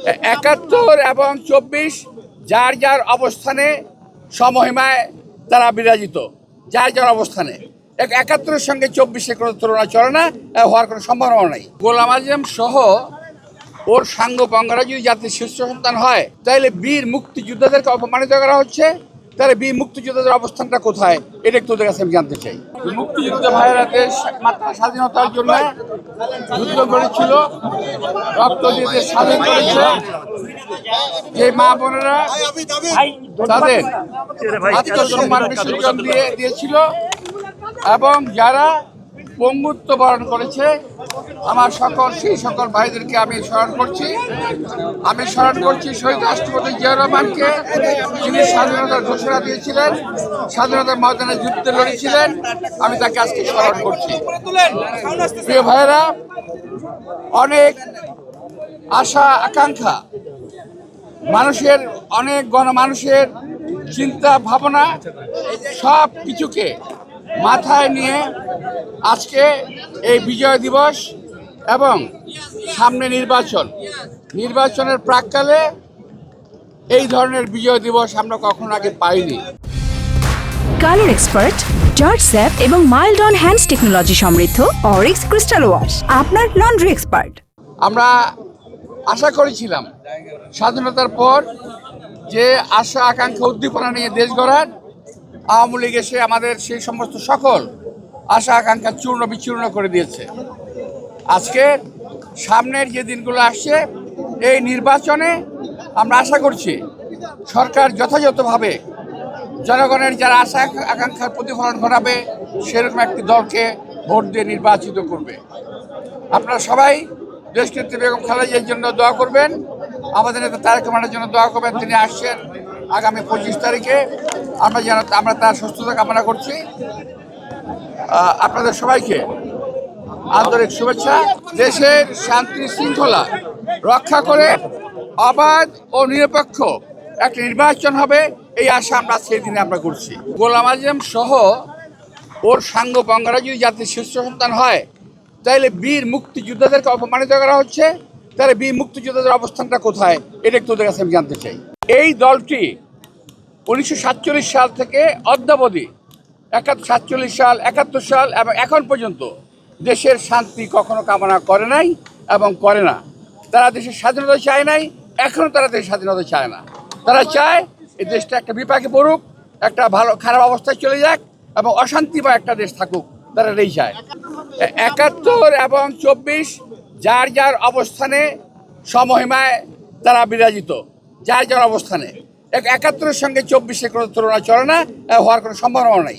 ৭১ এবং ২৪ যার যার অবস্থানে সমহিমায় তারা বিরাজিত, যার যার অবস্থানে। ৭১-এর সঙ্গে ২৪-এর কোনো তুলনা চলে না, হওয়ার কোনো সম্ভাবনা নেই। গোলাম আজম সহ ওর সাঙ্গ পাঙ্গরা যদি জাতির শীর্ষ সন্তান হয়, তাহলে বীর মুক্তিযোদ্ধাদেরকে অপমানিত করা হচ্ছে। তাহলে বীর মুক্তিযোদ্ধাদের অবস্থানটা কোথায়, এটা একটু ওদের কাছে আমি জানতে চাই। মুক্তিযোদ্ধা ভাইয়েরা দেশ মাত্র স্বাধীনতার জন্য যুদ্ধ করেছিল, রক্ত দিয়ে দেশ স্বাধীন করেছে। যে মা বোনেরা তাদের আত্মসম্মান বিসর্জন দিয়েছিল এবং যারা পঙ্গুত্ব বরণ করেছে, আমার সেই সকল ভাইদেরকে আমি স্মরণ করছি শহীদ রাষ্ট্রপতি জিয়াউর রহমানকে, যিনি স্বাধীনতার ঘোষণা দিয়েছিলেন, স্বাধীনতার ময়দানে যুদ্ধে লড়েছিলেন। আমি তাকে আজকে স্মরণ করছি। প্রিয় ভাইয়েরা, অনেক আশা আকাঙ্ক্ষা মানুষের, অনেক গণমানুষের চিন্তা ভাবনা সব কিছুকে মাথায় নিয়ে আজকে এই বিজয় দিবস এবং সামনে নির্বাচনের প্রাক্কালে এই ধরনের বিজয় দিবস আমরা কখনো আগে পাইনি। কালার এক্সপার্ট, জর্জ স্যাপ এবং মাইল্ড অন হ্যান্ডস টেকনোলজি সমৃদ্ধ অরিক্স ক্রিস্টাল ওয়াশ আপনার লন্ড্রি এক্সপার্ট। আমরা আশা করেছিলাম স্বাধীনতার পর যে আশা আকাঙ্ক্ষা উদ্দীপনা নিয়ে দেশ গড়ার, আওয়ামী লীগ এসে আমাদের সেই সমস্ত সকল আশা আকাঙ্ক্ষা চূর্ণ বিচূর্ণ করে দিয়েছে। আজকে সামনের যে দিনগুলো আসছে, এই নির্বাচনে আমরা আশা করছি সরকার যথাযথভাবে জনগণের যারা আশা আকাঙ্ক্ষার প্রতিফলন ঘটাবে সেরকম একটি দলকে ভোট দিয়ে নির্বাচিত করবে। আপনারা সবাই দেশনেত্রী বেগম খালেদা জিয়ার জন্য দোয়া করবেন, আমাদের নেতা তারেক রহমানের জন্য দোয়া করবেন। তিনি আসছেন আগামী 25 তারিখে, আমরা তার সুস্থতা কামনা করছি। আপনাদের সবাইকে আন্তরিক শুভেচ্ছা। দেশের শান্তি শৃঙ্খলা রক্ষা করে অবাধ ও নিরপেক্ষ একটা নির্বাচন হবে, এই আশা আমরা সেই দিনে আমরা করছি। গোলাম আজম সহ ওর সাঙ্গ পাঙ্গরা যদি জাতির শীর্ষ সন্তান হয়, তাহলে বীর মুক্তিযোদ্ধাদেরকে অপমানিত করা হচ্ছে। তাহলে বীর মুক্তিযোদ্ধাদের অবস্থানটা কোথায়, এটা একটু ওদের কাছে আমি জানতে চাই। এই দলটি 1947 সাল থেকে অদ্যাবধি 47 সাল, 71 সাল এবং এখন পর্যন্ত দেশের শান্তি কখনো কামনা করে নাই এবং করে না। তারা দেশের স্বাধীনতা চায় নাই, এখনও তারা দেশের স্বাধীনতা চায় না। তারা চায় এই দেশটা একটা বিপাকে পড়ুক, একটা খারাপ অবস্থায় চলে যাক এবং অশান্তিময় একটা দেশ থাকুক, তারা এই চায়। ৭১ এবং ২৪ যার যার অবস্থানে সমহিমায় তারা বিরাজিত, যার যার অবস্থানে। ৭১-এর সঙ্গে ২৪-এর কোনো তুলনা চলে না, হওয়ার কোনো সম্ভাবনা নেই।